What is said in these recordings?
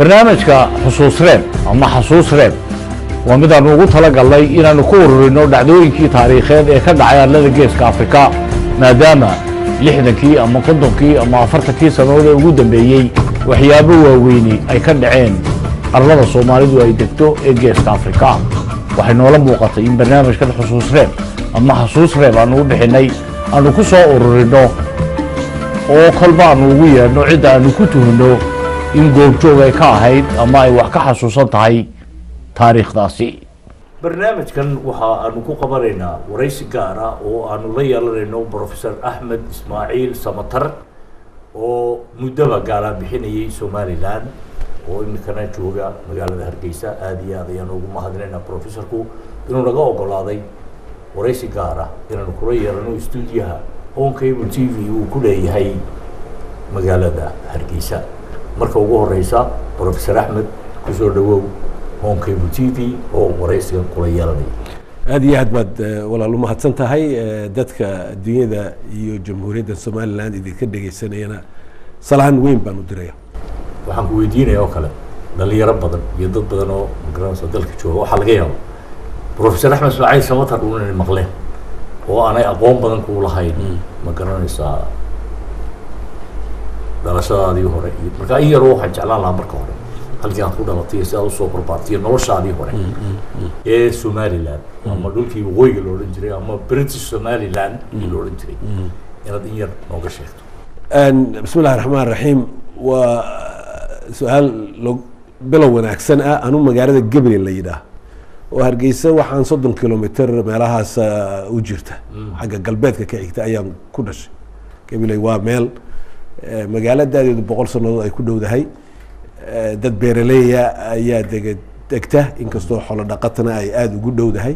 barnaamijka xusuus reeb ama xasuus reeb waa mid aan ugu talagalnay inaanu ku ururino dhacdooyinkii taariikheed ee ka dhacay arlada geeska Afrika maadaama 60kii ama 50kii ama 40kii sanadood ee ugu dambeeyay waxyaabo waaweyn ay ka dhaceen arlada Soomaalidu ay degto ee geeska Afrika waxay noola muuqatay in barnaamijka xusuus reeb ama xasuus reeb aanu u bixinay aanu ku soo ururino oo kolba aanu ugu yeedno cid aanu ku tuhno in goobjoog ay ka ahayd ama ay wax ka xasuusan tahay taariikhdaasi barnaamijkan waxa aanu ku qabanaynaa waraysi gaar ah oo aanu la yeelanayno Professor Ahmed Ismaaciil Samatar oo muddo gaala bixinayay Somaliland oo imikana jooga magaalada Hargeysa aad iyo aad ayaan ugu mahadnaqaynaa professorku inuu naga ogolaaday waraysi gaar ah inaanu kula yeelano stuudiyaha on cable TV uu ku leeyahay magaalada Hargeysa marka ugu horeysa Professor Ahmed ku soo dhawow on cable TV oo waraysiga kula yeelanay aad iyo aad baad walaal mahadsan tahay dadka adduunyada iyo jamhuuriyadda Somaliland idinka dhageysanayna salaam weyn baan u diray waxaan ku weydiinayaa oo kale dhalinyaro badan iyo dad badan oo magaranaysa dalka jooga waxa laga yaabo Professor Ahmed Ismaaciil Samatar uu inay maqleen oo aanay aqoon badan ku lahayn magaranaysa dhalashadaadii hore marka ay yar waxaan jeclaan lahaa marka hore halkii aad ku dhalatay si aad u soo barbaartay noloshaadii hore ee Somaliland ama dhulkii waqooyiga loo oran jiray ama British Somaliland loo oran jiray inaad in yar nooga sheegto bismillaahir rahmaanir rahiim waa su'aal bilow wanaagsan ah anu magaalada Gabriel la yiraahdo oo Hargeysa waxaan 30 kilomitir meelahaas u jirta xagga galbeedka ka xigta ayaan ku dhashay Gabriel waa meel magaaladaadu 100 sanadood ay ku dhowdahay dad beeraley ayaa degta inkastoo xoolo dhaqatana ay aad ugu dhowdahay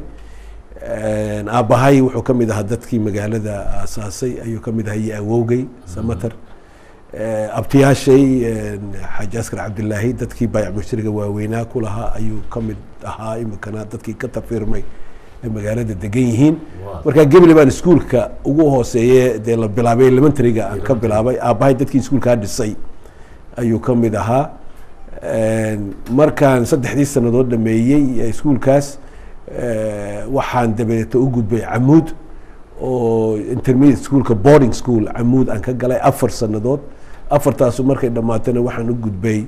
aabahay wuxuu kamid ahaa dadkii magaalada aasaasay ayuu kamid ahaa awowgay Samatar abtiyaashay Xaaji Askar Cabdillaahi dadkii bayc mushtariga waaweynaa ku lahaa ayuu kamid ahaa imkana dadkii ka tafirmay magaalada degan yihiin marka Gabriel baan iskuulka ugu hooseeyay de la bilaabay elementary-ga aan ka bilaabay aabahay dadkii iskuulka dhisay ayuu kamid ahaa markaan 3 sanadood dhameeyay iskuulkaas waxaan dabeeto u gudbay Camuud oo intermediate schoolka boarding school Camuud aan ka galay 4 sanadood afartaas markay dhamaatana waxaan u gudbay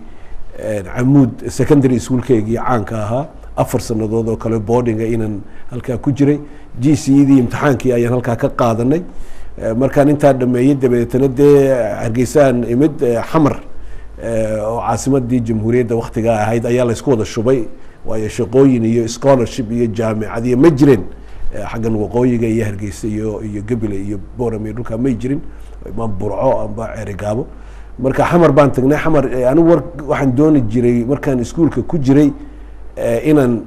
Camuud secondary schoolkeegii caanka ahaa 4 sanadood oo kale boarding inaan halka ku jiray GCE imtixaankii ayaan halka ka qaadanay markaan inta dhameeyay dabeetana Hargeysaan imid Xamar oo caasimadii jamhuuriyadda waqtiga ahayd ayaa la isku wada shubay waayo shaqooyin iyo scholarship iyo jaamacad iyo ma jireen xaggan waqooyiga iyo Hargeysa iyo Gabriel iyo Boorame dhulka ma jirin ma burco amba Ceerigaabo marka Xamar baan tagnay Xamar anigu waxaan dooni jiray markaan iskuulka ku jiray inaan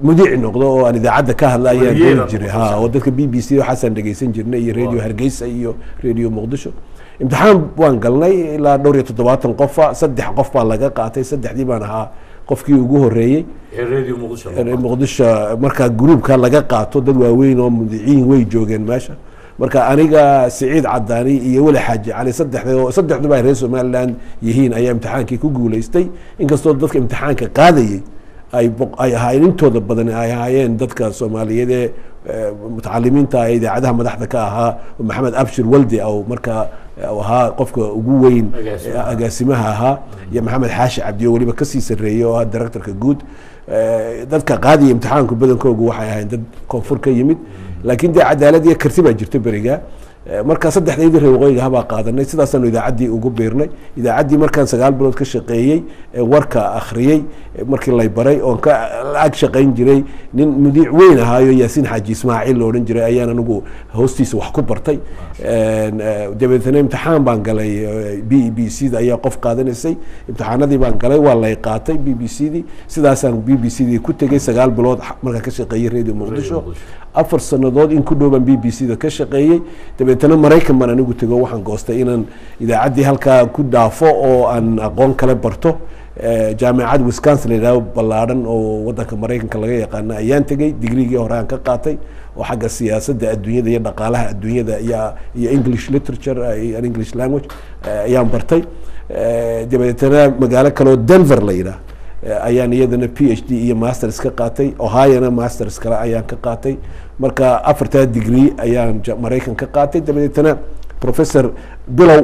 mudiic noqdo oo aan idaacada ka hadla ayaan dooni jiray oo dadka BBC waxaan dhageysan jirnay iyo radio Hargeysa iyo radio Muqdisho imtixaan waan galnay ilaa 7 qof 3 qof baa laga qaatay 3dii baan ahaa qofkii ugu horeeyay radio Muqdisho marka groupka laga qaato dad waaweyn oo mudiiciin way joogeen meesha marka aniga Saciid Cadaani iyo Wali Xaaji Cali saddexdu baa reer Somaliland yihiin ayaa imtixaankii ku guuleystay inkastoo dadka imtixaanka qaadayay ay ahaayeen intooda badan ay ahaayeen dadka Soomaaliyeed ee mutacalimiinta ay idaacadaha madaxda ka ahaa Maxamed Abshir Waldi oo marka ahaa qofka ugu weyn agaasimaha ahaa iyo Maxamed Xaashi Cabdi waliba ka sii sareeyay oo directorka guud dadka qaadiye imtixaanku badankoodu waxay ahaayeen dad koonfur ka yimid laakiin cadaalad iyo karti baa jirta bariga marka 3 reer waqooyiga baa qaadanay sidaasaan idaacadii ugu beernay idaacadii markaan 9 bilood ka shaqeeyay warka akhriyay markii la baray oo ka ag shaqeyn jiray nin mudiic weyn ahaayo Yaasiin Xaaji Ismaaciil loo oran jiray ayaan anigu hoostiisa wax ku bartay dabeetana imtixaan baan galay BBC-da ayaa qof qaadanaysay imtixaanadii baan galay waa la qaatay BBC-dii sidaasaan BBC-dii ku tagay 9 bilood marka ka shaqeeyay radio Muqdisho 4 sanadood in ku dhowban BBC-da ka shaqeeyay dabeetana Mareykan baan anigu tago waxaan goostay inaan idaacadii halka ku dhaafo oo aan aqoon kale barto jaamacad Wisconsin la ballaaran oo wadanka Mareykanka laga yaqaan ayaan tagay digriigii hore aan ka qaatay oo xagga siyaasadda adduunyada iyo dhaqaalaha adduunyada iyo English literature iyo English language ayaan bartay dabadeetana magaalo kale oo Denver la yiraahdo ayaan iyadana PhD iyo masters ka qaatay Ohio masters kale ayaan ka qaatay marka afarta degree ayaan Mareykanka ka qaatay dabadeetana professor bilow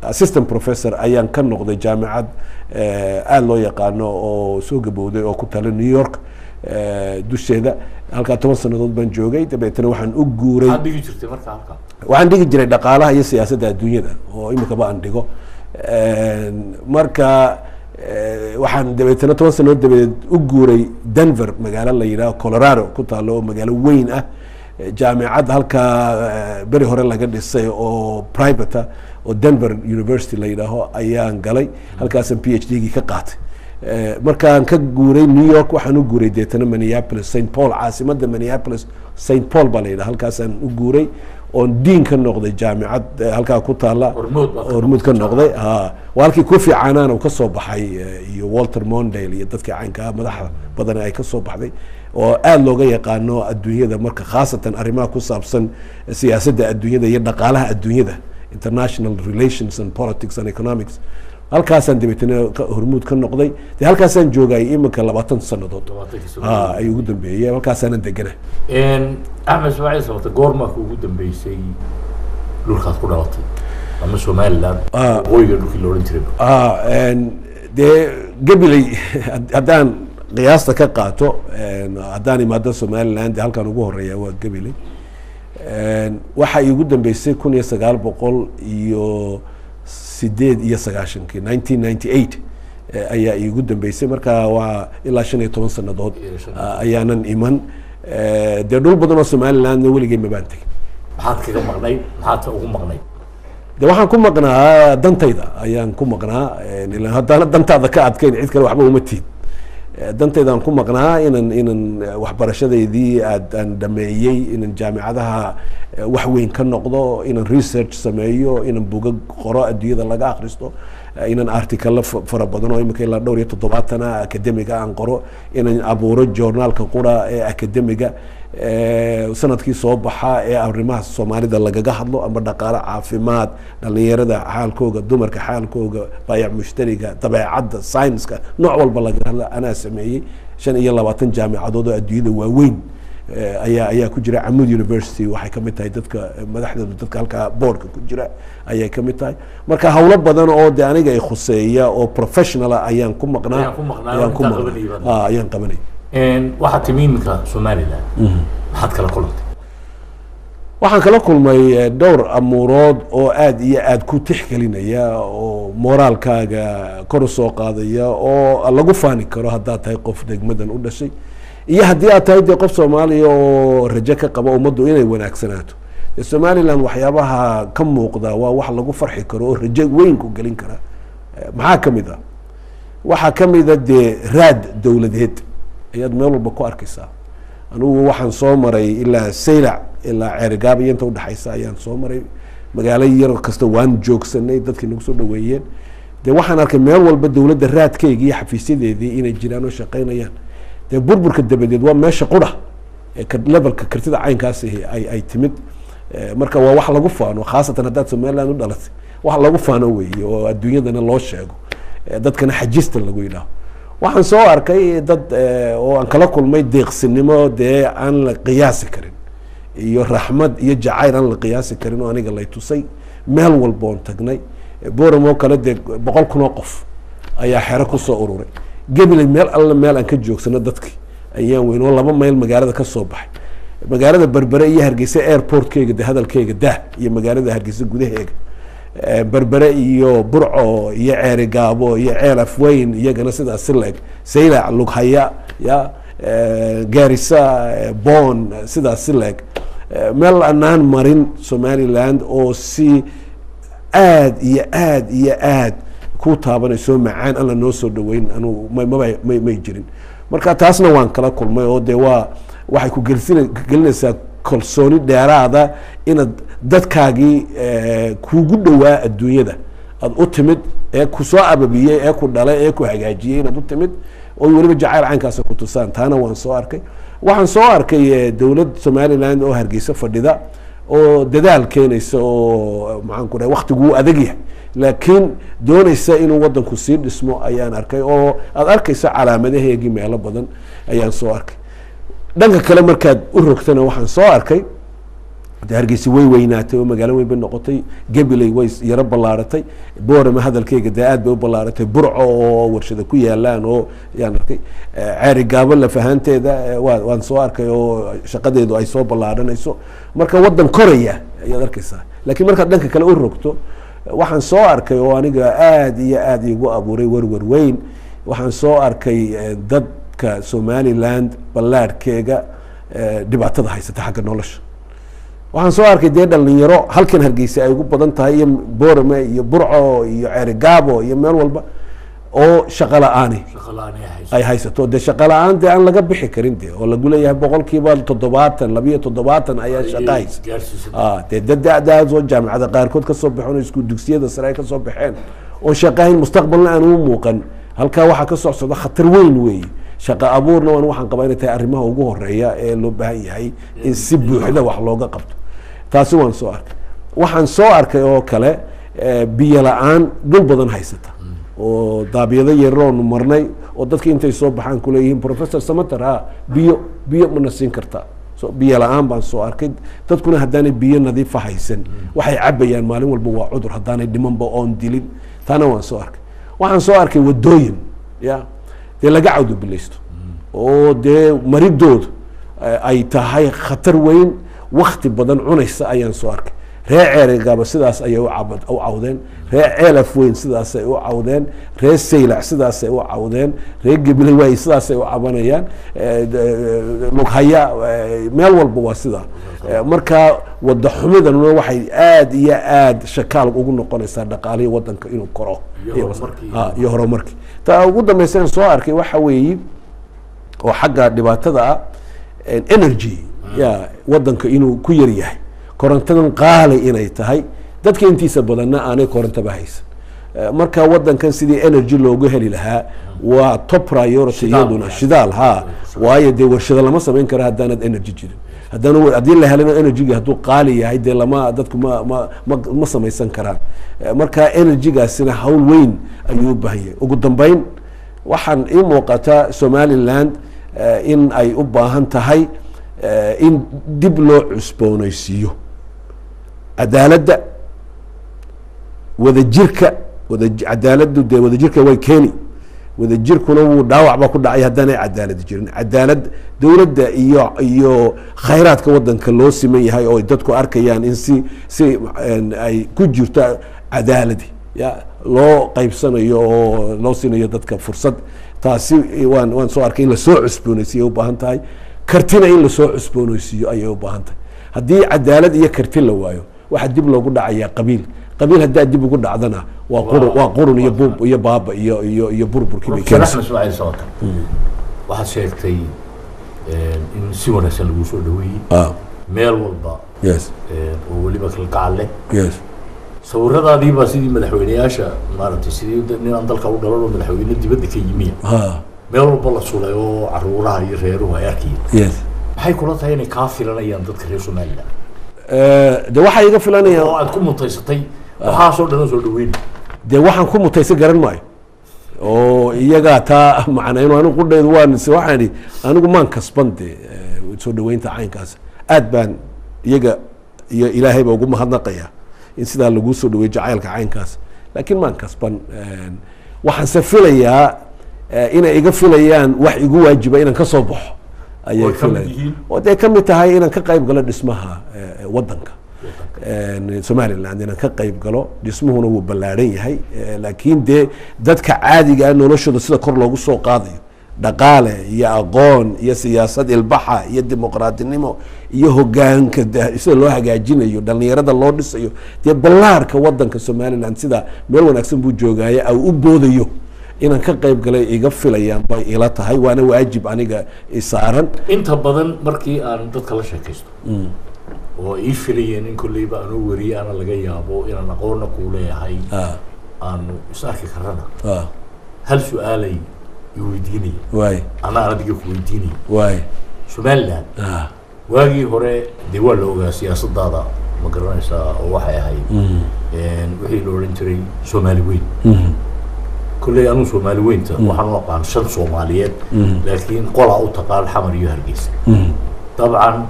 assistant professor ayaan ka noqday jaamacad aad loo yaqaano oo soo gabowday oo ku taala New York dusheeda halka 10 sanadood baan joogay dabeetana waxaan u guuray waxaan dhigi jiray dhaqaalaha iyo siyaasadda adduunyada oo imika baan dhigo marka waxaan dabeetana 10 sanadood dabadeed u guuray Denver magaalo la yiraahdo Colorado ku taalo magaalo weyn ah jaamacad halka bari hore laga dhisay oo private oo Denver University la yiraahdo ayaan galay halkaas PhD-gii ka qaatay markaan ka guuray New York waxaan u guuray deetana Minneapolis St Paul caasimadda Minneapolis St Paul baa la yiraahdo halkaasaan u guuray oo diin ka noqday jaamacad halka ku taala hormuud ka noqday walkii ku fiicanaan oo ka soo baxay iyo Walter Mondale iyo dadka caanka madaxda badan ay ka soo baxday oo aad looga yaqaano adduunyada marka khaasatan arrimaha ku saabsan siyaasadda adduunyada iyo dhaqaalaha adduunyada international relations and politics and economics halkaasaan dabeetana hormuud ka noqday halkaasaan joogay imika 20 sanadood ay ugu dambeeyay halkaasaan deganaa Ahmed Ismaaciil sababta goorma ugu dambeysay dhulkaas ku dhalatay ama Somaliland ooyga dhulkii loo oran jiray de gabilay hadaan qiyaasta ka qaato hadaan imaado Somaliland halkan ugu horeeya waa gabilay waxa igu dambeysay 1998 ayaa igu dambeysay marka waa ilaa 15 sanadood ayaanan iman de dhul badan oo Somaliland weligay ma baan tagin maxaad kaga maqnay maxaad ugu maqnay de waxaan ku maqnaa dantayda ayaan ku maqnaa ilaa hadana dantaada ka adkayn cid kale waxba uma tiid danteedaan ku maqnaa inaan waxbarashadeedii aan dhameeyay inaan jaamacadaha wax weyn ka noqdo inaan research sameeyo inaan buugag qoro adduunyada laga akhristo inaan article fara badan oo imika ilaa dhowr iyo 70 academiga aan qoro inaan abuuro journalka qura ee academiga sanadkii soo baxa ee arrimaha Soomaalida lagaga hadlo ama dhaqaale caafimaad dhalinyarada xaalkooga dumarka xaalkooga baayac mushtariga dabeecadda science-ka nooc walba laga hadla ana sameeyay 25 jaamacadood oo adduunyada waaweyn ayaa ku jira Amud University waxay ka mid tahay dadka madaxdooda dadka halka boardka ku jira ayay ka mid tahay marka hawlo badan oo de aniga ay khuseeya oo professional ayaan ku maqnaa ayaan qabanay waxa timiimka Somaliland maxaad kala kulantay waxaan kala kulmay dhowr amuurood oo aad iyo aad ku tixgelinaya oo moraalkaaga kor soo qaadaya oo lagu faani karo hadaa tahay qof degmadan u dhashay iyo hadii aad tahay qof Soomaali oo rajo ka qaba ummaddu inay wanaagsanaato Somaliland waxyaabaha ka muuqda waa wax lagu farxi karo oo rajo weyn ku galin kara maxaa kamid ah waxa kamid ah de raad dawladeed ayaad meel walba ku arkaysaa anigu waxaan soo maray ilaa Saylac ilaa Ceergaab iyo inta u dhaxaysa ayaan soo maray magaalo yar kasta waan joogsanay dadkii nagu soo dhaweeyeen de waxaan arkay meel walba dawladda raadkayga iyo xafiisyadeedii inay jiraan oo shaqeynayaan de burburka dabadeed waa meesha qura ee levelka kartida caynkaas ay timid marka waa wax lagu faano khaasatan hadda Somaliland u dhalatay wax lagu faano weeyo oo adduunyadana loo sheego dadkana xajista lagu yiraahdo waxaan soo arkay dad oo aan kala kulmay deeqsinimo de aan la qiyaasi karin iyo raxmad iyo jacayl aan la qiyaasi karin oo aniga lay tusay meel walba oo tagnay booramo kala de 100,000 qof ayaa xero ku soo ururay gabilay meel alla meel aan ka joogsano dadkii ayaan weyn oo 2 mayl magaalada ka soo baxay magaalada Berbere iyo Hargeysa airportkeyga de hadalkeyga daa iyo magaalada Hargeysa gudaheega Berbere iyo Burco iyo Ceerigaabo iyo Ceelaf Weyn iyagana sidaas lag Saylac Lughaya ya Garissa Bon sidaas lag meel aanan marin Somaliland oo si aad iyo aad ku taabanayso macaan alla noo soo dhaweyn anu ma jirin marka taasna waan kala kulmay oo de waxay ku gelinaysaa kalsooni dheeraada inaad dadkaagii kuugu dhawaa adduunyada aad u timid ee ku soo ababiyey ee ku dhalay ee ku hagaajiyey inaad u timid oo weliba jacayl caynkaas ku tusaan taana waan soo arkay waxaan soo arkay dowlad Somaliland oo Hargeysa fadhida oo dadaal keenaysa oo maxaan ku dhahay waqtigu adag yahay laakiin doonaysa inuu wadanku sii dhismo ayaan arkay oo aad arkaysa calaamadaheegii meelo badan ayaan soo arkay dhanka kale markaad u rogtana waxaan soo arkay Hargeysa way weynaatay oo magaalo weyn bay noqotay Gabiley way yara ballaaratay Boorama hadalkayga aad bay u ballaaratay Burco oo warshada ku yaalaan oo yaan arkay Ceeri Gaabo la fahanteeda waan soo arkay oo shaqadeedu ay soo ballaaranayso marka wadan koraya ayaad arkaysaa laakiin marka dhanka kale u rogto waxaan soo arkay oo aniga aad iyo aad igu abuuray warwar weyn waxaan soo arkay dadka Somaliland ballaarkeega dhibaatada haysata xagga nolosha waxaan soo arkay dhalinyaro halkan Hargeysa ay ugu badan tahay iyo Boorama iyo Burco iyo Ceeri Gaabo iyo meel walba oo shaqo la'aan ay haysato shaqo la'aan aan laga bixi karin oo lagu leeyahay boqolkiiba 70 72 ayaa shaqays dad oo jaamacada qaarkood ka soo baxeen isku dugsiyada sare ka soo baxeen oo shaqayn mustaqbalna aan u muuqan halka waxa ka soo socda khatar weyn weey shaqo abuurna waxaan qabaa inay tahay arrimaha ugu horeeya ee loo baahan yahay in si buuxda wax looga qabto taasi waan soo arkay waxaan soo arkay oo kale biyo la'aan dul badan haysata oo daabiyada yaroon marnay oo dadka intay soo baxaan ku leeyihiin Professor Samatar biyo ma nasiin kartaa biyo la'aan baan soo arkay dadkuna haddaanay biyo nadiif haysan waxay cabayaan maalin walba waa cudur haddaanay dhimanba oon dilin taana waan soo arkay waxaan soo arkay wadooyin laga cawdo bilaysto oo maridoodu ay tahay khatar weyn waqti badan cunaysa ayaan soo arkay Ceeri Gaabo sidaas ay u cawdeen Ceelaf weyn sidaas ay u cawdeen Saylac sidaas ay u cawdeen Gabiley way sidaas ay u cabanayaan Lughaya meel walba waa sidaa marka wada xumidana waxay aad iyo aad shakaal ugu noqonaysaa dhaqaalaha wadanka inuu koro iyo horumarkii taa ugu dambeysay soo arkay waxa weeye oo xagga dhibaatada energy wadanka inuu ku yar yahay korontadan qaali inay tahay dadka intiisa badanna aanay koronto haysan marka wadankan sidii energy loogu heli lahaa waa top priority iyaduna shidaal waayo warshada lama sameyn karo haddaanad energy jirin haddii la helana energy hadduu qaali yahay lama dadku ma samaysan karaan marka energy-gaasina hawl weyn ayuu u baahan yahay ugu dambeyn waxaan ii muuqataa Somaliland in ay u baahan tahay in dib loo cusboonaysiiyo cadaaladda wadajirka cadaaladdu wadajirka way keeni wadajirkuna wuu dhaawac ba ku dhacay haddaanay cadaalad jirin cadaalad dowladda iyo khayraadka wadanka loo siman yahay oo dadku arkayaan in si ay ku jirto cadaaladi loo qaybsanayo oo loo siinayo dadka fursad taasi waan soo arkay in la soo cusboonaysiiyo u baahan tahay kartina in la soo cusboonaysiiyo ayay u baahan tahay haddii cadaalad iyo karti la waayo waxa dib loogu dhacayaa qabiil haddaa dib ugu dhacdana waa qurun iyo buub iyo baaba iyo burburkii bay keenaysaa waxaad sheegtay in si wanaagsan lagu soo dhaweeyey meel walba oo weliba kalgacal leh sawiradaadii baa sidii madaxweynayaasha maaragtay sidii nin aan dalka u dhalan oo madaxweyne dibadda ka yimiya meel walba la sulay oo caruuraha iyo reeruhu ay arkayeen maxay kula tahay inay kaa filanayaan dadka reer Somaliland waxay iga filanayaan oo aad ku mutaysatay waxaasoo dhan soo dhaweyn waxaan ku mutaysan garan maayo oo iyaga taa macnaheedu anigu qudheedu waxaan anigu maan kasban soo dhaweynta caynkaas aad baan iyaga iyo Ilaahay baa ugu mahadnaqaya in sidaa lagu soo dhaweeyo jacaylka caynkaas laakiin maan kasban waxaan se filayaa inay iga filayaan wax igu waajiba inaan ka soo baxo ayay filayaan oo ka mid tahay inaan ka qayb galo dhismaha wadanka Somaliland inaan ka qayb galo dhismuhuna wuu ballaaran yahay laakiin dadka caadiga noloshooda sida kor loogu soo qaadayo dhaqaale iyo aqoon iyo siyaasad ilbaxa iyo dimuqraadinimo iyo hogaanka sida loo hagaajinayo dhalinyarada loo dhisayo ballaarka wadanka Somaliland sida meel wanaagsan buu joogaya oo u boodayo inaan ka qayb galay iga filayaan bay ila tahay waana waajib aniga isaaran inta badan markii aan dadka la sheekaysto oo ii filayeen in kulliba aan u wariyo ana laga yaabo inaan aqoon ku leeyahay aanu is arki karana hal su-aalay iweydiinaya waay anaa adiga ku weydiinaya waay Somaliland waagii hore dee waa la ogaa siyaasadaada ma garanaysaa oo waxay ahayd wixii la odhan jiray Soomaali weyn كل أنو سومالي وين وحنا عن شن سوماليات لكن قلعة وتقال حمر يهرجس طبعا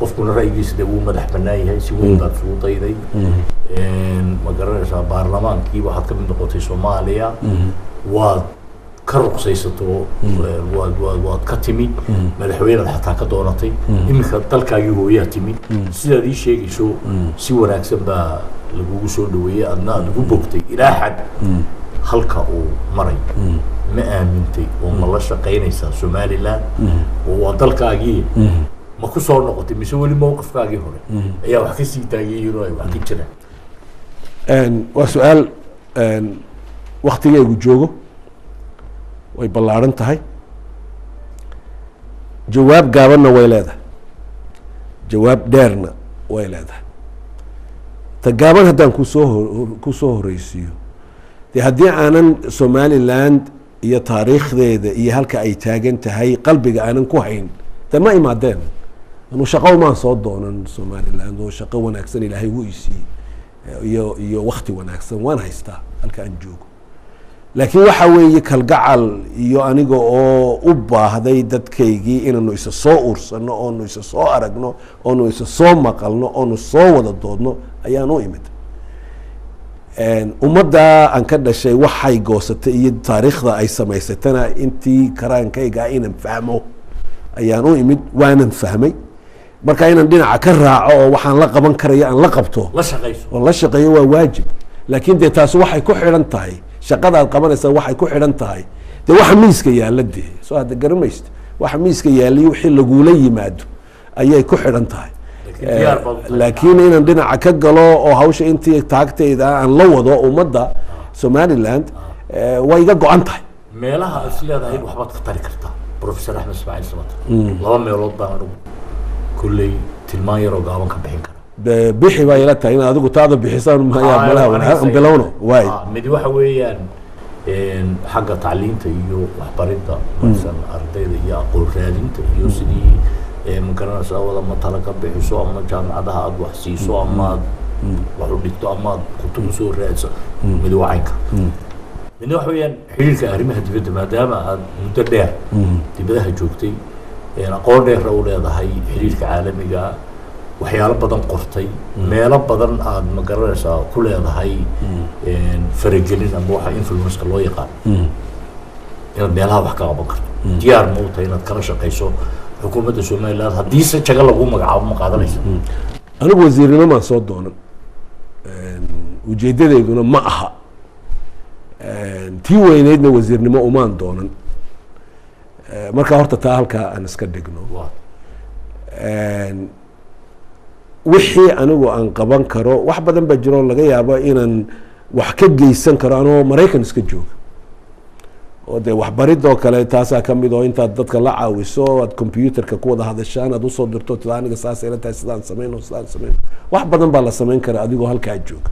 قفكنا رئيس دبوا مدح بناي هاي سوين بعد سوطي ذي ما قررش برلمان كي واحد كم من نقطة سوماليا وكرق سيستو وكتمي مدحوين حتى كدونتي إمك تلك أيوه يهتمي سيدا دي شيء شو سوى نكسب با لجوجو شو دوية أنا لجو بوقتي إلى حد halka uu maray ma aamintay oo ma la shaqeynaysa Somaliland oo dalkaagii ma ku soo noqotay mise wali mowqifkaagii hore ayaa wax ka sii taageero ay wax ka jiraan waa su'aal waqtigeegu joogo way ballaaran tahay jawaab gaabanna way leedahay jawaab dheerna way leedahay ta gaaban haddaan ku soo horeysiiyo haddii aanan Somaliland iyo taariikhdeeda iyo halka ay taagan tahay qalbiga aanan ku hayn ma imaadeen anu shaqo ma soo doonan Somaliland oo shaqo wanaagsan ilaahay uu isiiyay iyo waqti wanaagsan waan haystaa halka aan joogo laakiin waxa weeye kalgacal iyo aniga oo u baahday dadkaygii inaanu isa soo ursano oo isa soo aragno oo isa soo maqalno oo soo wada doodno ayaan u imid ummadda aan ka dhashay waxay goosatay iyo taariikhda ay samaysatana intii karaankayga inaan fahmo ayaan u imid waanan fahmay marka inaan dhinaca ka raaco oo waxaan la qaban karayo aan la qabto la shaqeeyo waa waajib laakiin dee taasi waxay ku xidhan tahay shaqada aad qabanaysaa waxay ku xidhan tahay dee waxa miiska yaalla dee soo hadda garamaysid waxa miiska yaallay wixii lagula yimaado ayay ku xidhan tahay laakiin inaan dhinaca ka galo oo hawsha intii taagtayda aan la wado ummadda Somaliland way iga go'an tahay meelaha isleedahay waxbaad ka tari kartaa Professor Axmed Ismaaciil Samatar laba meelood baan anigu kulley tilmaan yar oo gaaban ka bixin kara bixi baa ila tahay in adigu taada bixisaan malaha bilowno waay mid waxa weeyaan xagga tacliinta iyo waxbaridda مثلا ardayda iyo aqoon raadinta iyo sidii ma garanaysaa wada ma tala ka bixiso ama jaamacadaha aad wax siiso ama wax u dhigto ama kutub soo raadso mid wacanka mid waxa weeyaan xiriirka arrimaha dibadda maadaama aad muddo dheer dibadaha joogtay aqoon dheer u leedahay xiriirka caalamiga waxyaalo badan qortay meelo badan aad ma garanaysaa ku leedahay faragelin ama waxa influence loo yaqaan inaad meelaha wax ka qaban karto diyaar ma u tahay inaad kala shaqeyso xukuumadda Somaliland haddii se jaga lagu magacaabo ma qaadanaysa anigu wasiirnimo ma soo doonan ujeedadeeduna ma aha tii weyneedna wasiirnimo umaan doonan marka horta taa halkaa aan iska dhigno wixii anigu aan qaban karo wax badan baa jiro laga yaabo inaan wax ka geysan karo anoo Mareykan iska jooga oo de waxbaridoo kale taasaa ka mid oo intaad dadka la caawiso aad computerka ku wada hadashaan aad usoo dirto aniga saas ila tahay sidaan sameyno wax badan baa la sameyn karaa adigoo halkaa jooga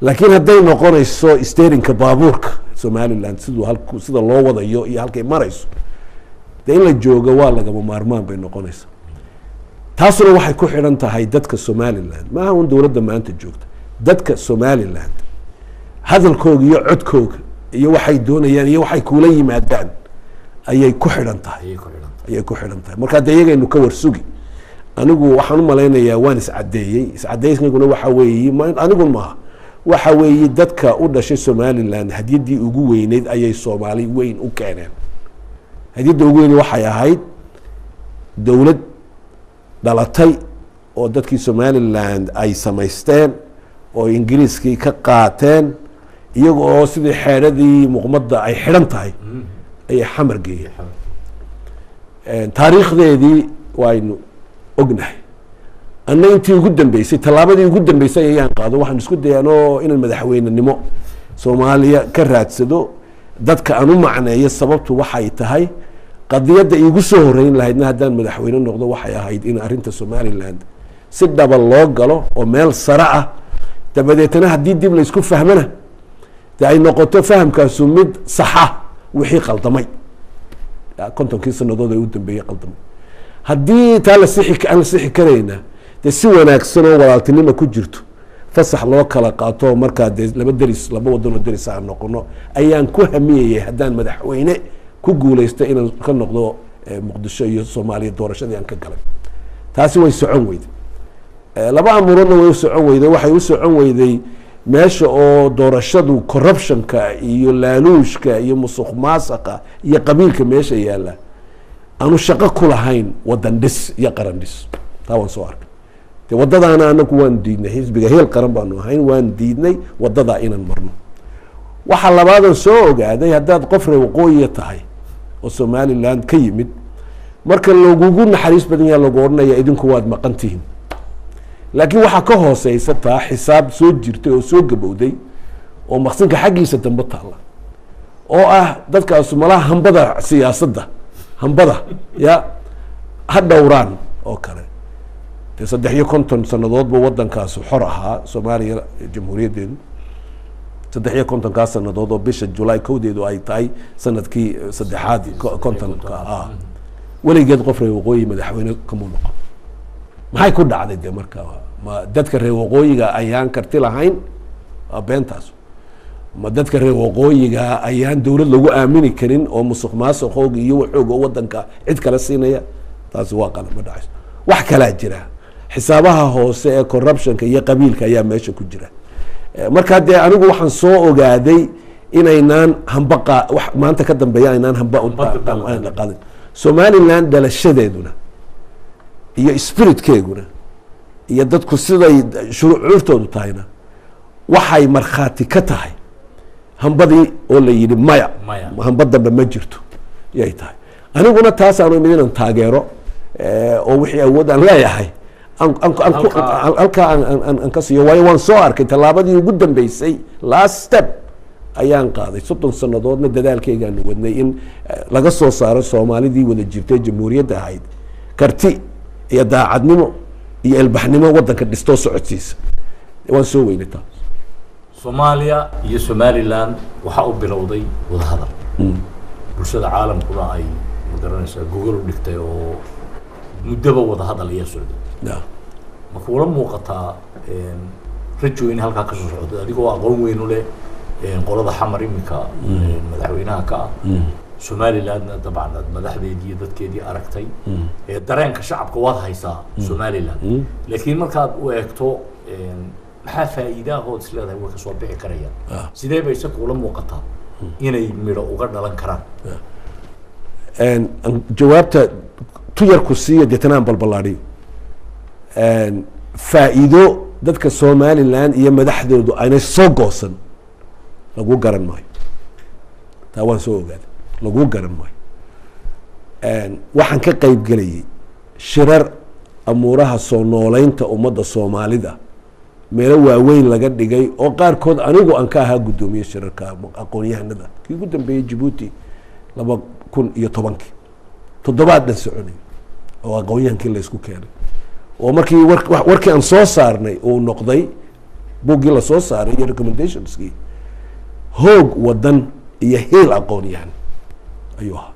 laakiin hadday noqonayso steerinka baabuurka Somaliland sida loo wadayo iyo halkay marayso de in la joogo waa lagama maarmaan bay noqonaysaa taasuna waxay ku xidhan tahay dadka Somaliland maaha un dowladda maanta joogta dadka Somaliland hadalkooga iyo codkooga iyo waxay doonayaan iyo waxay kula yimaadaan ayay ku xidhan tahay marka deeyagaynu ka warsugi anigu waxaan u maleynayaa waan iscadeeyay waxa weeye anigu maaha waxa weeye dadka u dhashay Somaliland hadiyadii ugu weyneed ayay Soomaali weyn u keeneen hadiyada ugu weyn waxay ahayd dawlad dhalatay oo dadkii Somaliland ay samaysteen oo Ingiriiskii ka qaateen iyagoo sidii xeeradii muqmadda ay xidhan tahay ay xamar geeyeen taariikhdeedii waynu ognahay anna intii ugu dambeysay tallaabadii ugu dambeysay ayaan qaado waxaan isku dayaanoo inaan madaxweynenimo Soomaaliya ka raadsado dadka aan u macneeyo sababtu waxay tahay qadiyadda igu soo horeyn lahaydna haddaan madaxweyne noqdo waxay ahayd in arrinta Somaliland si dhaba loo galo oo meel sare ah dabadeetana haddii dib la isku fahmana dee ay noqoto fahamkaasu mid saxa wixii qaldamay kontonkii sanadood ay u dambeeyey qaldamay haddii taa aan la sixi karayna dee si wanaagsan oo walaaltinimo ku jirto fasax loo kala qaato markaa dee laba wadanoo deris aan noqono ayaan ku hamiyayay haddaan madaxweyne ku guulaysta inaan ka noqdo muqdisho iyo soomaaliya doorashadii aan ka galay taasi way socon weyday laba amuuroodna way u socon weyday waxay u socon weyday meesha oo doorashadu corruptionka iyo laaluushka iyo musuq maasaqa iyo qabiilka meesha yaalla aanu shaqo ku lahayn wadan dhis iyo qaran dhis taa waan soo arkay de wadadaana anagu waan diidnay xisbiga heel qaran baanu ahayn waan diidnay wadadaa inaan marno waxaa labaadan soo ogaaday haddaad qof reer waqooyiya tahay oo somaliland ka yimid marka lagugu naxariis badan yaha lagu odhanaya idinku waad maqan tihiin laakiin waxaa ka hooseysa taa xisaab soo jirtay oo soo gabowday oo maqsinka xaggiisa dambe taalla oo ah dadkaasu malaha hambada siyaasadda hambada ya ha dhowraan oo kale dee 350 sanadoodba wadankaasu xor ahaa soomaaliya jamhuuriyaddeedu 350 sanadood oo bisha julaay kowdeedu ay tahay sanadkii saddexaad kontonka ah weligeed qof reer waqooyi madaxweyne kamuu noqon maxay ku dhacday de marka ma dadka reer waqooyiga ayaan karti lahayn beentaas ma dadka reer waqooyiga ayaan dowlad lagu aamini karin oo musuq maasuqooga iyo waxooga wadanka cid kale siinaya taasi waa qalad ma dhacayso wax kalaa jira xisaabaha hoose ee corruptionka iyo qabiilka ayaa meesha ku jira marka dee anigu waxaan soo ogaaday inaynaan hamba maanta ka dambeeya aynaan hamba qadin somaliland dhalashadeeduna iyo spiritkeeguna iyo dadku siday shuruuctoodu tahayna waxay markhaati ka tahay hambadii oo la yidhi maya hamba dambe ma jirto yay tahay aniguna taasaanu imid inaan taageero oo wixii awood aan leeyahay halkaa aan ka siiyo waayo waan soo arkay tallaabadii ugu dambeysay last step ayaan qaaday 30 sanadoodna dadaalkeygaanu wadnay in laga soo saaro soomaalidii wada jirtay jamhuuriyadda ahayd karti iyo daacadnimo iyo ilbaxnimo wadanka dhistoo socodsiisa waan soo weynay taas soomaaliya iyo somaliland waxaa u bilowday wadahadal bulshada caalamkuna ay magaranaysaa gogol u dhigtay oo muddaba wadahadal ayaa socday ma kuula muuqataa rajo in halkaa kasoo socdo adigoo aqoon weyn u leh qolada xamar iminka madaxweynaha ka ah somalilandna dabcan aad madaxdeedii iyo dadkeedii aragtay dareenka shacabka waad haysaa somaliland laakiin markaad u eegto maxaa faa'iidahood is leedahay way kasoo bixi karayaan sidee bay se kuula muuqataa inay midho uga dhalan karaan jawaabta tu yarku siiya deetana aan balballaadhiyo faa'iido dadka somaliland iyo madaxdoodu aanay soo goosan lagu garan maayo taa waan soo ogaaday lagu garan maayo waxaan ka qayb gelayay shirar amuuraha soo nooleynta ummadda soomaalida meelo waaweyn laga dhigay oo qaarkood anigu aan ka ahaa guddoomiye shirarka aqoon-yahanada kii ugu dambeeyey Djibouti 2010 toddobaad dhan soconay oo aqoon-yahankii la isku keenay oo markii warkii aan soo saarnay uu noqday buuggii la soo saaray iyo recommendationskii hoog wadan iyo heel aqoon-yahan ayuu ahaa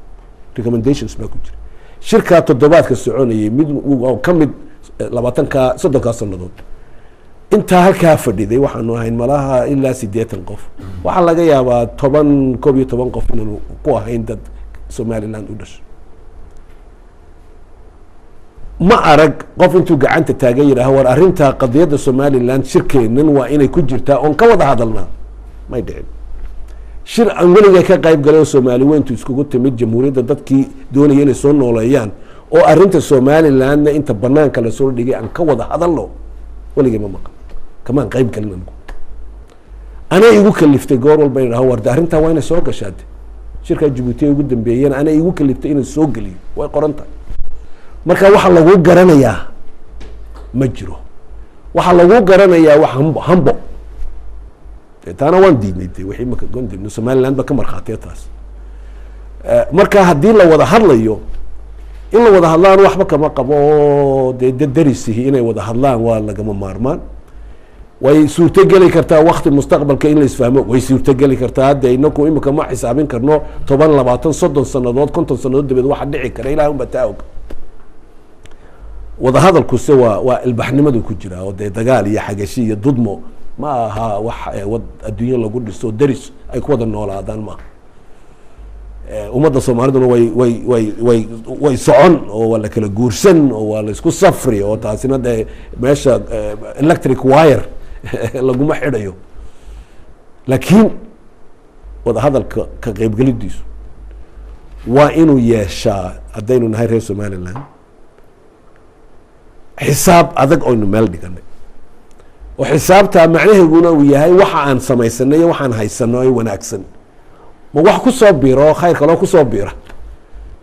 recommendations baa ku jira shirkaa toddobaadka soconayay mid ka mid 30 sanadood intaa halkaa fadhiday waxaanu ahayn malaha ilaa 80 qof waxaa laga yaabaa 11 qof inaanu ku ahayn dad somaliland u dhashay ma arag qof intuu gacanta taagan yidhaaho war arrintaa qadiyadda somaliland shirkeennan waa inay ku jirtaa oon ka wada hadalnaa may dhicin shir aan weligay ka qayb galay oo soomaali weyntu iskugu timid jamhuuriyadda dadkii doonaya inay soo nooleeyaan oo arrinta somalilandna inta banaanka lasoo dhigay aan ka wada hadalno weligay ma maqan kamaan qayb galin anigu anaa igu kaliftay goor walba idhaho warda arrintaa waa inay soo gashaade shirkaa Djibouti ugu dambeeyeen anaa igu kaliftay inaan soo geliyo way qoran tahay marka waxa lagu garanayaa ma jiro waxa lagu garanayaa wax hambo taana waan diidnay wixii marka gondibno Somaliland ba ka marxaatay taas marka hadii la wada hadlayo in la wada hadlaan waxba kama qabo de darisihi inay wada hadlaan waa lagama maarmaan way suurtogeli kartaa waqti mustaqbalka in la isfahmo way suurtogeli kartaa hadda inaku imika ma xisaabin karno 10 20 30 sanadood 50 sanadood dibad waxa dhici kara ilaahay unba taa og wada hadalku se waa ilbaxnimadu ku jira oo dagaal iyo xagashi iyo dudmo ma aha wax adduunyo lagu dhiso daris ay ku wada noolaadaan ma ummadda Soomaaliduna way socon oo wala kala guursan oo wala isku safri oo taasina meesha electric wire laguma xidhayo laakiin wada hadalka ka qaybgelidiisu waa inuu yeeshaa haddaynu nahay reer Somaliland xisaab adag oo meel dhiganay oo xisaabta macnaheeduna uu yahay waxa aan samaysanay waxaan haysanay wanaagsan ma wax ku soo biro khayr kale ku soo bira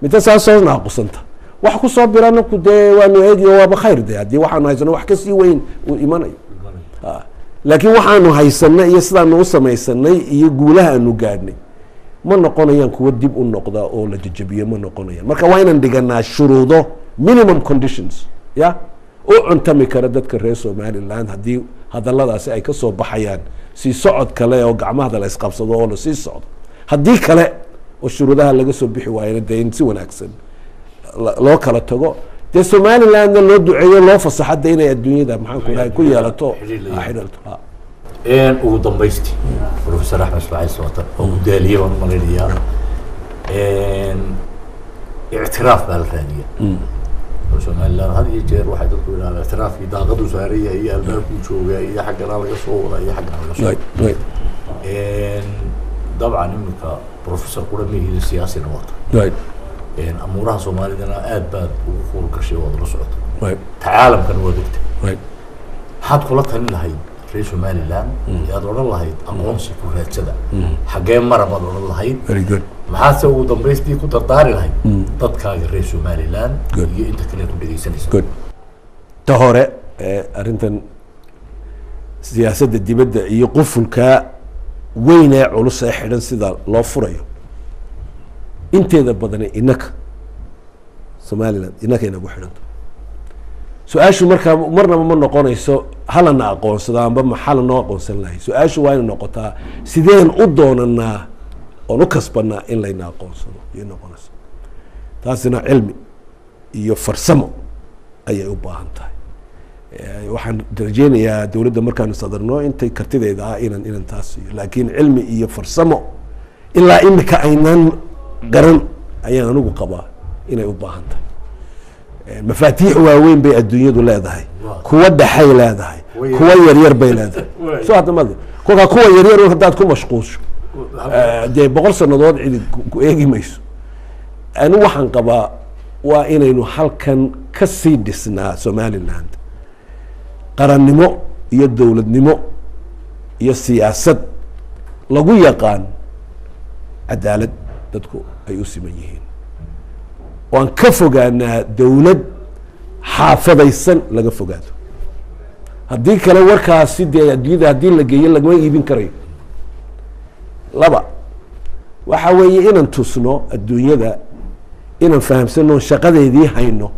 mid soo naaqusanta wax ku soo birana ku de waanu eegiyo waa khayr de hadii waxaan haysanay wax ka sii weyn uu imanayo laakiin waxaanu haysanay iyo sidaanu u samaysanay iyo guulaha aanu gaadhnay ma noqonayaan kuwa dib u noqda oo la jajabiyo ma noqonayaan marka waa inaan dhiganaa shuruudo minimum conditions ya oo cuntami kara dadka reer Somaliland hadii hadalladaasi ay ka soo baxayaan si socod kale oo gacmaha la isqabsado oo la sii socdo haddii kale oo shuruudaha laga soo bixi waayeen in si wanaagsan loo kala tago de Somaliland loo duceeyo loo fasaxada inay adduunyada maxaan ku leeyahay ku yeelato xidhalto ugu dambaysti Professor Axmed Ismaaciil Samatar oo gudaaliye oo Malaysia اعتراف بالثانية Somaliland هذه يجير واحد يقول على اعتراف يداغد وسارية هي الباب وشوقة هي حقنا على صورة هي حقنا على صورة طبعا إنك بروفيسور قرمي هي السياسي نواط أمورها Somaliland أدباد وخور كشي وضرسعت تعالم كان ودكت حد خلطها من هاي في Somaliland يدور الله هيد أمونسي كورات سدا حاجة مرة بدور الله هيد maxaa soo dambeystii ku tartaari lahayd dadkaaga reer Somaliland iyo inta kale ku dhageysanaysa good ta hore arintan siyaasadda dibadda iyo qufulka weyn ee culus ee xidhan sida loo furayo inteeda badan inaka Somaliland inaka inagu xidhanto su-aashu marnaba ma noqonayso halana aqoonsada amba maxal noo aqoonsan lahayd su-aashu waa inay noqotaa sideen u doonanaa oo kasbana in la aqoonsado iyo noqonayso taasina cilmi iyo farsamo ayay u baahan tahay waxaan darajeenayaa dawladda markaan sadarno intay kartideeda ah inaan taas laakiin cilmi iyo farsamo ilaa imika aynan garan ayaan anigu qabaa inay u baahan tahay mafaatiix waaweyn bay adduunyadu leedahay kuwa dhaxay leedahay kuwa yaryar bay leedahay soo hadamada kuwa yaryar hadaad ku mashquulsho de 100 sanadood cid ku eegi mayso anu waxaan qabaa waa inaynu halkan ka sii dhisnaa Somaliland qarannimo iyo dawladnimo iyo siyaasad lagu yaqaan cadaalad dadku ay u siman yihiin waan ka fogaanaa dawlad xaafadaysan laga fogaado haddii kale warkaasi dee adduunyada haddii la geeyo lagama iibin karayo laba waxa weeye inaan tusno adduunyada inaan fahamsano shaqadeedii hayno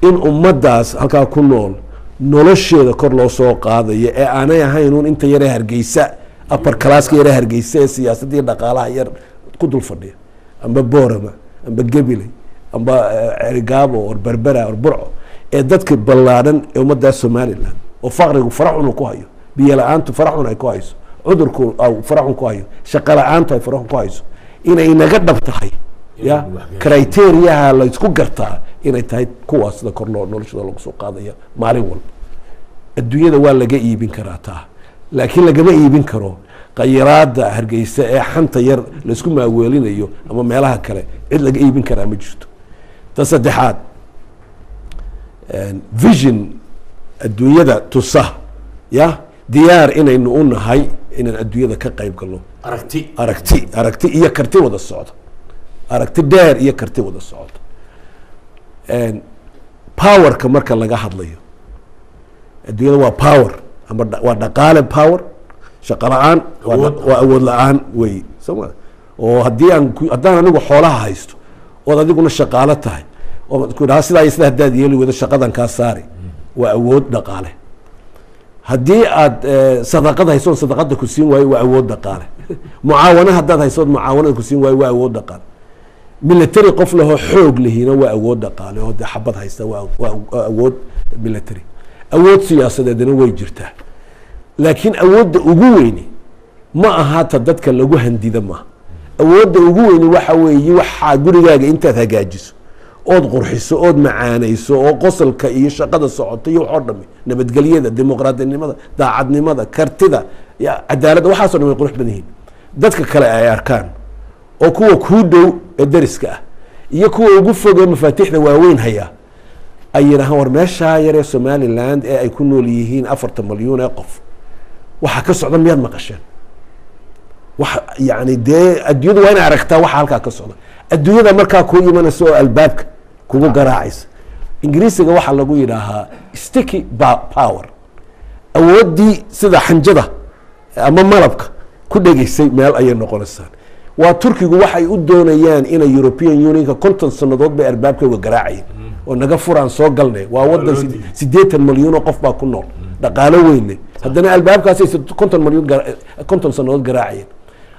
in ummadaas halkaa ku nool nolosheeda kor loo soo qaadayo ee aanay ahayn inta yar ee Hargeysa upper class yar ee Hargeysa siyaasadii dhaqaalaha yar ku dul fadhiya amba Boorama amba Gabiley amba Cerigabo oo Berbera oo Burco ee dadka ballaaran ee ummada Somaliland oo faqrigu faraxun ku hayo biyo la'aantu faraxun ay ku hayso cudurku aw faraxun ku hayo shaqo la'aantu ay faraxun ku hayso inay naga dhab tahay ya criteria la isku gartaa inay tahay kuwaas sida kor loo noloshooda lagu soo qaadayo maalin walba adduunyada waa laga iibin karaa taa laakiin lagama iibin karo qayraada Hargeysa ee xanta yar la isku maaweelinayo ama meelaha kale cid laga iibin karaa ma jirto tasaddexaad vision adduunyada tusa ya diyaar inaynu u nahay inaan adduunyada ka qayb galno aragti iyo karti wada socdo aragti dheer iyo karti wada socdo powerka marka laga hadlayo adduunyada waa power ama waa dhaqaale power shaqo la'aan waa awood la'aan wey Soomaaliya oo haddaan anigu xoolaha haysto oo adiguna shaqaale tahay oo ku dhaha sida hadaad yeeli wada shaqadan ka saari waa awood dhaqaale haddii aad sadaqad haysoon sadaqada ku siin waayo waa awood dhaqaale mucaawano haddaad haysood mucaawanada ku siin waayo waa awood dhaqaale military qof lahoo xoog lihina waa awood dhaqaale oo dee xabad haysta waa awood military awood siyaasadeedna way jirtaa laakiin awoodda ugu weyni ma aha ta dadka lagu handida maaha awoodda ugu weyni waxa weeye waxaa gurigaaga intaad hagaajiso ood qurxiso ood macaanayso oo qosolka iyo shaqada socota iyo waxoo dhami nabadgelyada dimuqraadinimada daacadnimada kartida cadaaladda waxaasoo dhan way qurux badan yihiin dadka kale ay arkaan oo kuwa kuu dhow ee dariska ah iyo kuwa ugu fog ee mafaatiixda waaweyn haya ay yidhaahaan war meeshaa yaree somaliland ee ay ku nool yihiin 40 malyan ee qof waxa ka socda miyaad maqasheen wax yani dee adduunyada waa inay aragtaa waxa halkaa ka socda adduunyada markaa kuu imanaysa oo albaabka kugu garaacaysa ingiriisiga waxaa lagu yidhaahaa sticky power awooddii sida xanjada ama malabka ku dhegaysay meel ayay noqonaysaa waa turkigu waxay u doonayaan inay European Unionka 50 sanadood bay albaabkooga garaacayeen oo naga furaan soo galnay waa wadan 80 malyan oo qof baa ku nool dhaqaalo weyn haddana albaabkaas 50 sanadood garaacayeen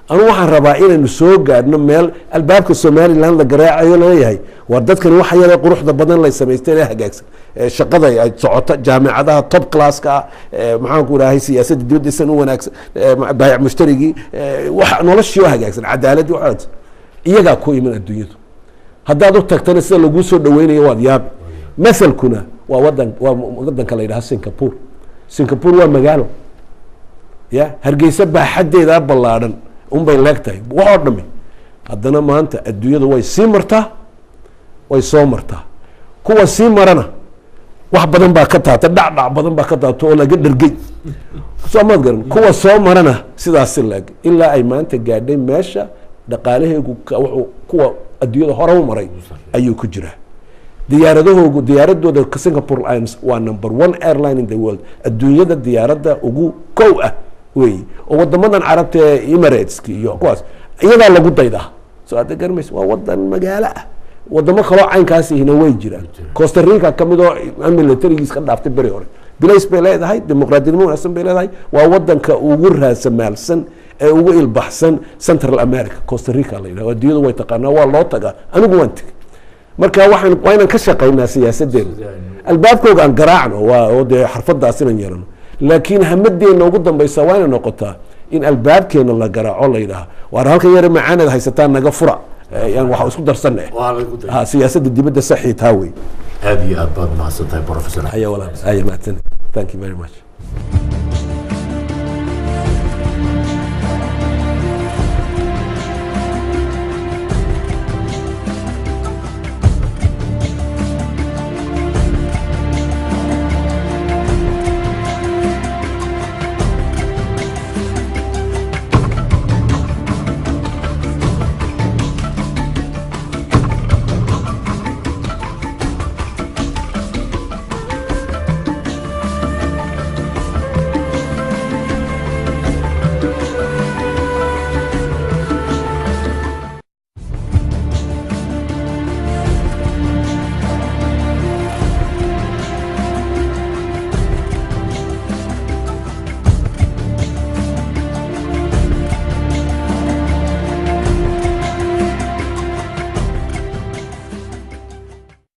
anu waxaan rabaa inaynu soo gaadhno meel albaabka Somaliland la garaacayo leeyahay war dadkan waxa yar quruxda badan la samaystay ee hagaagsan shaqada ay socoto jaamacadaha top class ka maxaan ku raahay siyaasadda dibadda san u wanaagsan baayac mushtarigi waxa noloshii hagaagsan cadaalad waxaad iyaga ku iman adduunyadu haddaad u tagtana sida lagu soo dhaweynayo waad yaab masalkuna waa wadanka la yiraahdo Singapore waa magaalo ya hargeysa baaxadeeda ballaaran bay leegtahay waxoo dhami haddana maanta adduunyada way sii martaa way soo martaa kuwa sii marana wax badan baa ka taata dhacdhac badan baa ka taata oo laga dhargay soo maad garan kuwa soo marana sidaas laag ilaa ay maanta gaadhay meesha dhaqaalaheegu wuxuu kuwa adduunyada hore u maray ayuu ku jiraa diyaaradooda Singapore Airlines waa number 1 airline in the world adduunyada diyaaradda ugu kow ah wey oo wadamadan carabta ee Emirates iyo kuwaas iyadaa lagu daydaa soo aad garmays waa wadan magaalo ah wadamo kale caynkaas ihina way jiraan Costa Rica kamid oo militarigiis ka dhaaftay bari hore bilays bay leedahay dimuqraadinimo wanaagsan bay leedahay waa wadanka ugu raasamaalsan ee ugu ilbaxsan Central America Costa Rica la yiraahdo adduunyada way taqaanaa waa loo tagaa anigu waan tagay marka waxaan ka shaqeynaa siyaasadeena albaabkooga aan garaacno waa oo de xirfadaas inaan yeelano laakiin hamadeena ugu dambaysa waa inay noqotaa in albaabkeena la garaaco la yiraahdo waar halkan yar macaanad haysataan naga fura yani waxa isku darsanay siyaasadda dibadda saxiix taa way aad iyo aad baad mahadsantahay professor ayaa walaal ayaa mahadsan thank you very much